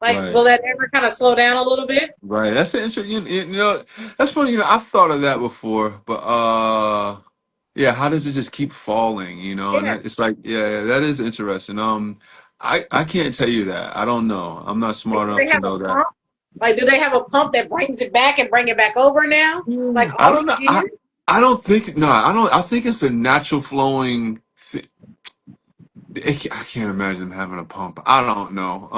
Like, right, will that ever kind of slow down a little bit? right. That's an interesting. You know, that's funny. You know, I've thought of that before, but yeah. How does it just keep falling? You know, and Yeah. that, it's like, yeah, that is interesting. I can't tell you that. I don't know. I'm not Like, smart do enough they to have a know that. pump? Like, do they have a pump that brings it back and bring it back over now? Like Yeah. I all don't know. these years? I don't think no. I don't. I think it's a natural flowing. I can't imagine them having a pump. I don't know.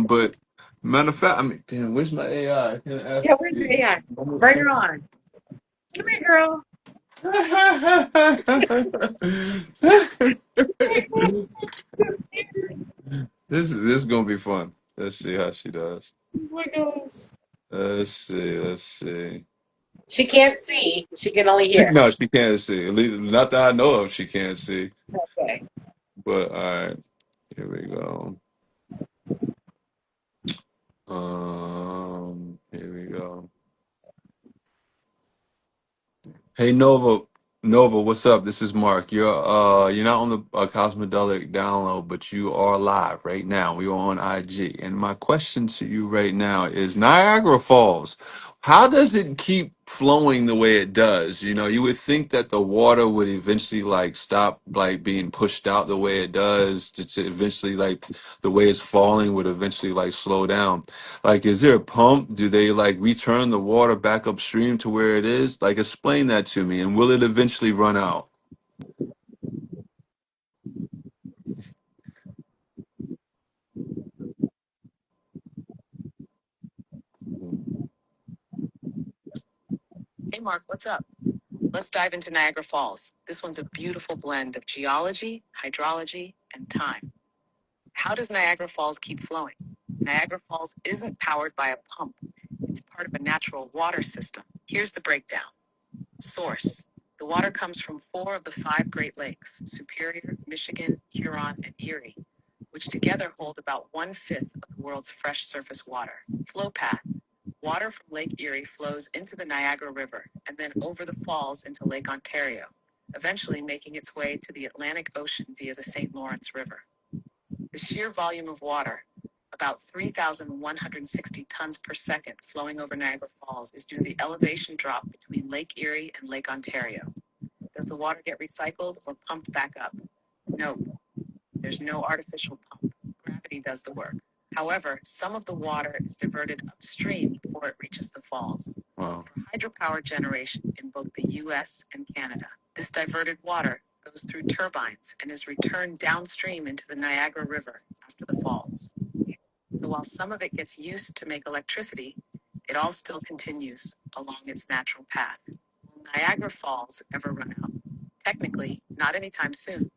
But matter of fact, I mean, damn, where's my AI? Can I Yeah, ask where's the you? AI? Bring her on. Come here, girl. This is gonna be fun. Let's see how she does. Oh my gosh. Let's see. Let's see. She can't see. She can only hear. No, she can't see. At least not that I know of. She can't see. Okay. But all right, here we go. Here we go. Hey Nova, what's up? This is Mark. You're not on the Cosmodelic download, but you are live right now. We are on IG, and my question to you right now is Niagara Falls. How does it keep flowing the way it does? You know, you would think that the water would eventually like stop like being pushed out the way it does to eventually like the way it's falling would eventually like slow down. Like, is there a pump? Do they like return the water back upstream to where it is? Like, explain that to me. And will it eventually run out? Mhm. Hey Mark, what's up? Let's dive into Niagara Falls. This one's a beautiful blend of geology, hydrology, and time. How does Niagara Falls keep flowing? Niagara Falls isn't powered by a pump, it's part of a natural water system. Here's the breakdown. Source: the water comes from four of the five Great Lakes: Superior, Michigan, Huron, and Erie, which together hold about one-fifth of the world's fresh surface water. Flow path: water from Lake Erie flows into the Niagara River and then over the falls into Lake Ontario, eventually making its way to the Atlantic Ocean via the St. Lawrence River. The sheer volume of water, about 3,160 tons per second flowing over Niagara Falls, is due to the elevation drop between Lake Erie and Lake Ontario. Does the water get recycled or pumped back up? No, there's no artificial pump. Gravity does the work. However, some of the water is diverted upstream before it reaches the falls. Wow. For hydropower generation in both the US and Canada, this diverted water goes through turbines and is returned downstream into the Niagara River after the falls. So while some of it gets used to make electricity, it all still continues along its natural path. Will Niagara Falls ever run out? Technically, not anytime soon,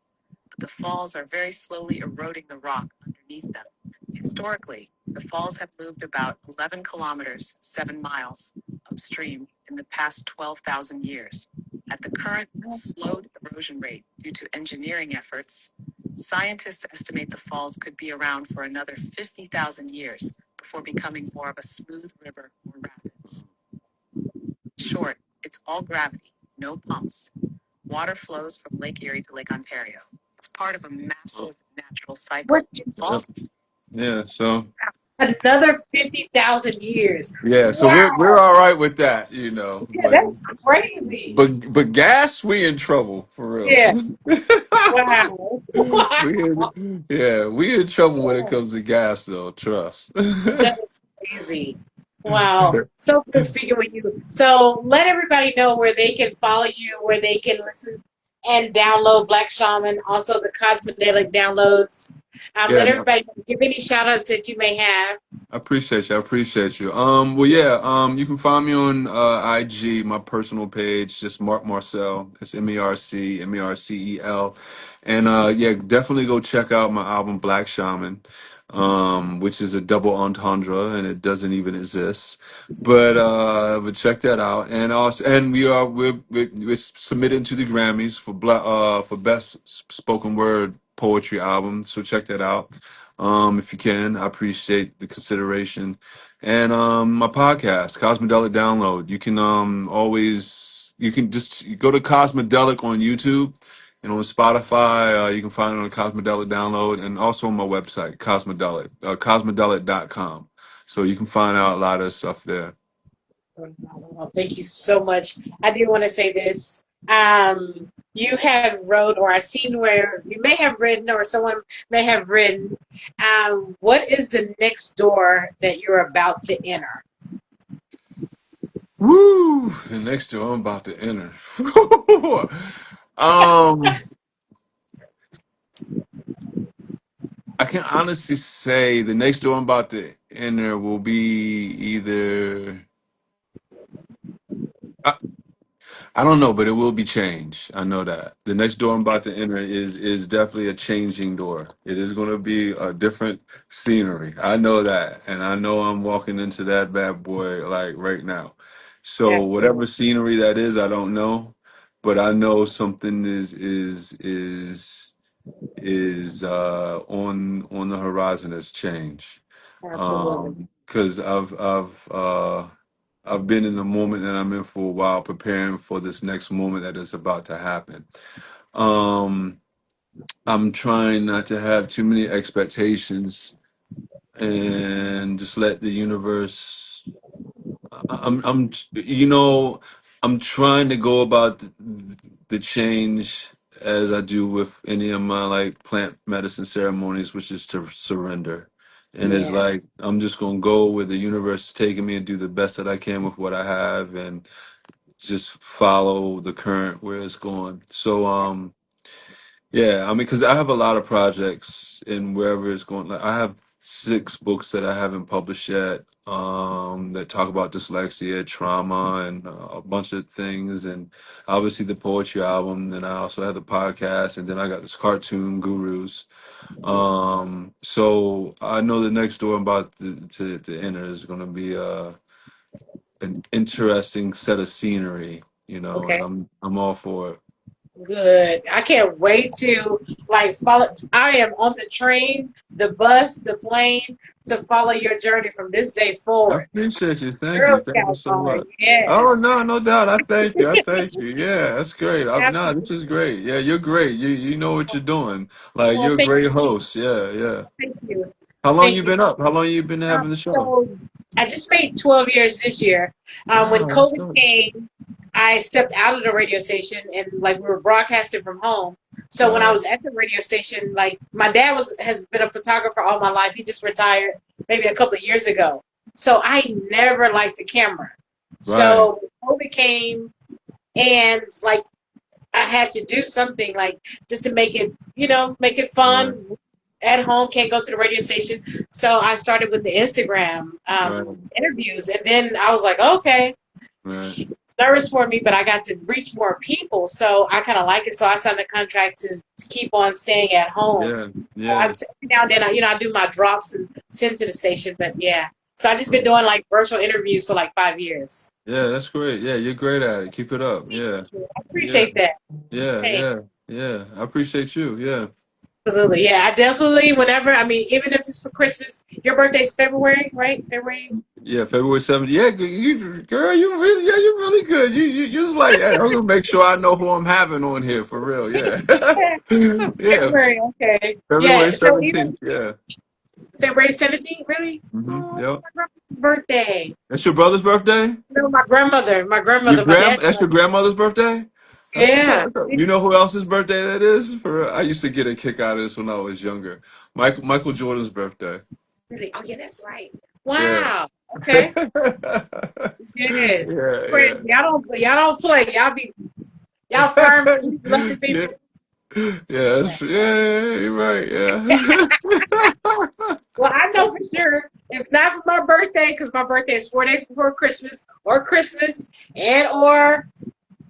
but the falls are very slowly eroding the rock underneath them. Historically, the falls have moved about 11 kilometers, 7 miles, upstream in the past 12,000 years. At the current slowed erosion rate due to engineering efforts, scientists estimate the falls could be around for another 50,000 years before becoming more of a smooth river or rapids. In short, it's all gravity, no pumps. Water flows from Lake Erie to Lake Ontario. It's part of a massive natural cycle. What? Yep. Falls. Yeah. So Another 50,000 years. yeah. So we're Wow. all right with that, you know. Yeah, that's crazy. But gas, we in trouble for real. Yeah. Wow. We in trouble when it Wow. comes to gas, though. Trust. That is crazy. Wow. So good speaking with you. So let everybody know where they can follow you, where they can listen. and download Black Shaman, also the Cosmedelic downloads. Yeah, Let no, everybody give any shout outs that you may have. I appreciate you. I appreciate you. Well, yeah. You can find me on IG, my personal page, just Marcel. It's Mercel, and yeah, definitely go check out my album Black Shaman, which is a double entendre, and it doesn't even exist. But check that out, and also, and we're submitting to the Grammys for for best spoken word poetry album. So check that out. If you can, I appreciate the consideration. And my podcast, Cosmedelic Download. You can always you can just go to Cosmedelic on YouTube and on Spotify. You can find it on Cosmedelic Download and also on my website, Cosmedelic.com. So you can find out a lot of stuff there. Well, thank you so much. I do want to say this. You have wrote, or I've seen where you may have written, or someone may have written. What is the next door that you're about to enter? Woo! The next door I'm about to enter. um, I can honestly say the next door I'm about to enter will be either I, I don't know, but it will be change. I know that the next door I'm about to enter is definitely a changing door. It is going to be a different scenery. I know that, and I know I'm walking into that bad boy like right now. So Absolutely. whatever scenery that is, I don't know, but I know something is on the horizon as change. Absolutely. Because I've been in the moment that I'm in for a while, preparing for this next moment that is about to happen. Um, I'm trying not to have too many expectations and just let the universe. you know, I'm trying to go about the change as I do with any of my like plant medicine ceremonies, which is to surrender. And it's Yeah. like I'm just gonna go where the universe is taking me and do the best that I can with what I have and just follow the current where it's going. So yeah, I mean, because I have a lot of projects and wherever it's going. Like I have 6 books that I haven't published yet, that talk about dyslexia, trauma, and a bunch of things. And obviously the poetry album. And I also have the podcast, and then I got this cartoon, Gurus. So I know the next door I'm about to enter is going to be an interesting set of scenery, and Okay. I'm all for it. Good. I can't wait to like follow. I am on the train, the bus, the plane to follow your journey from this day I forward. appreciate you. Thank Girl you. Thank you Scout so are, much. Oh yes. no, no doubt. I thank you. I thank you. Yeah, that's great. No, this Absolutely. is great. Yeah, you're great. You know what you're doing. Like Well, you're a great host. Yeah, yeah. thank you. How long you Thank you. been up? How long you been having the show? So I just made 12 years this year. When Wow, that's COVID good. came, I stepped out of the radio station and like we were broadcasting from home. So when I Right, was at the radio station, like my dad has been a photographer all my life. He just retired maybe a couple of years ago. So I never liked the camera. right, So when COVID came and like I had to do something like just to make it, make it right, fun at home, can't go to the radio station. So I started with the Instagram right, interviews. And then I was like, okay, right. it's nervous for me, but I got to reach more people. So I kind of like it. So I signed a contract to keep on staying at home. Yeah, yeah, Every now and then, I do my drops and send to the station. But yeah. So I just been right. doing like virtual interviews for like 5 years. Yeah, that's great. Yeah, you're great at it. Keep it up. Yeah, I yeah, appreciate that. yeah, Hey, yeah, yeah. I appreciate you. Yeah. absolutely. Yeah, I definitely, whenever, I mean, even if it's for Christmas, your birthday's February, right? February. Yeah, February 7th. Yeah, girl, you really, yeah, you're really good. You just like, hey, I'm gonna make sure I know who I'm having on here for real. Yeah, Yeah. yeah, February, okay. February Yeah, so even 17th. Yeah. February 17th, really? Oh, Yep. my grandmother's birthday. That's your brother's birthday. No, my grandmother, my dad's That's mother. your grandmother's birthday. That's what's up. Yeah. What's up? You know who else's birthday that is? For I used to get a kick out of this when I was younger. Michael Jordan's birthday. Really? Oh, yeah, that's right. Yeah. Wow. Okay. Yeah, Yes. yeah. Crazy. Y'all don't play. Y'all Y'all firm, sweet, lovely Yeah, people. yeah, Yeah. you're right. Yeah. Well, I know for sure, if not for my birthday, because my birthday is 4 days before Christmas, or Christmas, and or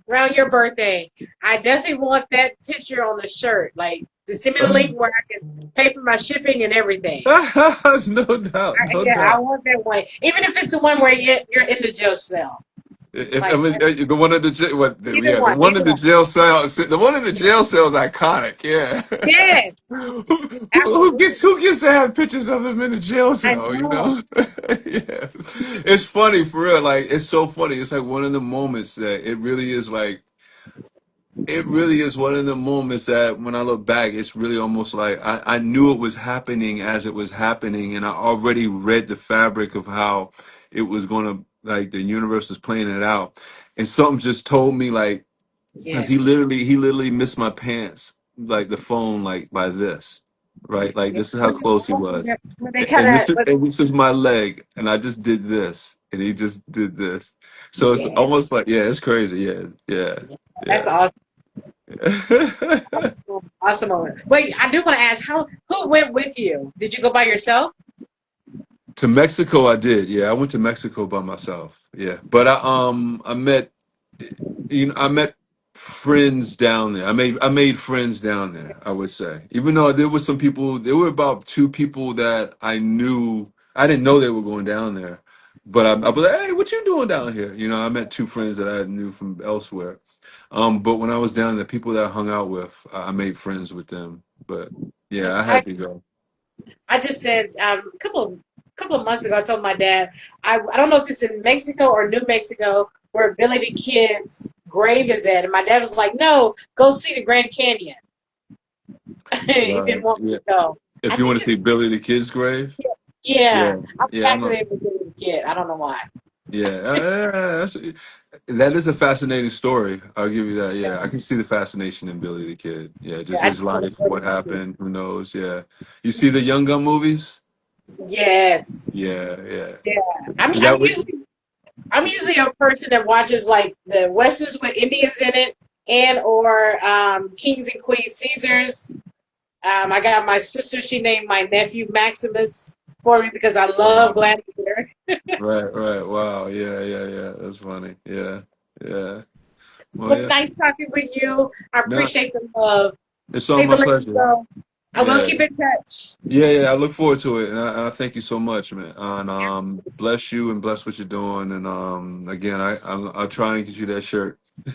around your birthday, I definitely want that picture on the shirt. Like, to send me the link where I can pay for my shipping and everything. No doubt, no Yeah, I doubt. want that one. Even if it's the one where you're in the jail cell. If I Like, mean the one in the jail, either yeah, the one, one in either the one. jail cell, the one in the jail cell is iconic. Yeah. Yes, absolutely. Who gets to have pictures of him in the jail I cell? You know. know. Yeah, it's funny for real. Like it's so funny. It's like one of the moments that it really is like. It really is one of the moments that when I look back, it's really almost like I knew it was happening as it was happening, and I already read the fabric of how it was going to, like the universe was playing it out. And something just told me, like, because Yes. he literally missed my pants, like the phone, like by this, right? Like Yeah. this is how close he was. When they kind of, And this is my leg, and I just did this, and he just did this. So it's yeah, almost like, yeah, it's crazy. Yeah, yeah, that's yeah. awesome. Awesome moment. Wait, I do want to ask, who went with you? Did you go by yourself? To Mexico, I did. Yeah, I went to Mexico by myself. Yeah, but I met, I met friends down there. I made friends down there. I would say, even though there was some people, there were about two people that I knew. I didn't know they were going down there, but I was like, "Hey, what you doing down here?" You know, I met two friends that I knew from elsewhere. But when I was down there, people that I hung out with, I made friends with them. But yeah, I I had to go. I just said couple of months ago. I told my dad I don't know if it's in Mexico or New Mexico where Billy the Kid's grave is at, and my dad was like, "No, go see the Grand Canyon." He didn't Right. want me Yeah. to go. I If you think want to it's see Billy the Kid's grave. yeah. Yeah, I'm yeah, I'm not. fascinated with Billy the Kid. I don't know why. Yeah, that is a fascinating story. I'll give you that. Yeah, Yeah, I can see the fascination in Billy the Kid. Yeah, yeah, just I his just want to life, go what to see. happened, who knows? Yeah, you see the Young Gun movies? Yes. Yeah, yeah. Yeah. I'm Is I'm that what? usually I'm usually a person that watches like the westerns with Indians in it, and or Kings and Queens Caesars. I got my sister. She named my nephew Maximus for me because I love Wow. Gladiator. Right, right. Wow. Yeah, yeah, yeah. That's funny. Yeah, yeah. Well, Well, yeah. nice talking with you. I No, appreciate the love. it's all Hate my to let you pleasure. go. I will Yeah. keep in touch. Yeah, yeah, I look forward to it, and I thank you so much, man. And bless you and bless what you're doing. And again, I'll try and get you that shirt. All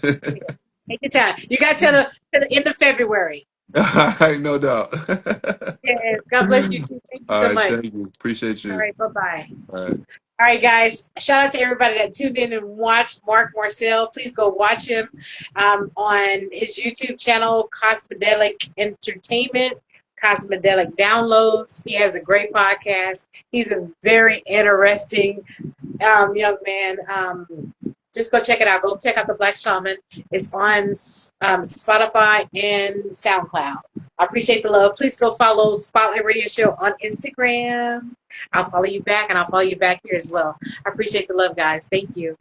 Take your time. You got to the end of February. right, no doubt. Yes. God bless you too. Thank you All so right, much. thank you. Appreciate All you. right. Bye bye. All right. All right, guys. Shout out to everybody that tuned in and watched Marc Marcel. Please go watch him on his YouTube channel, Cosmedelic Entertainment, Cosmedelic Downloads. He has a great podcast. He's a very interesting young man. Just go check it out. Go check out the Black Shaman. It's on Spotify and SoundCloud. I appreciate the love. Please go follow Spotlight Radio Show on Instagram. I'll follow you back, and I'll follow you back here as well. I appreciate the love, guys. Thank you.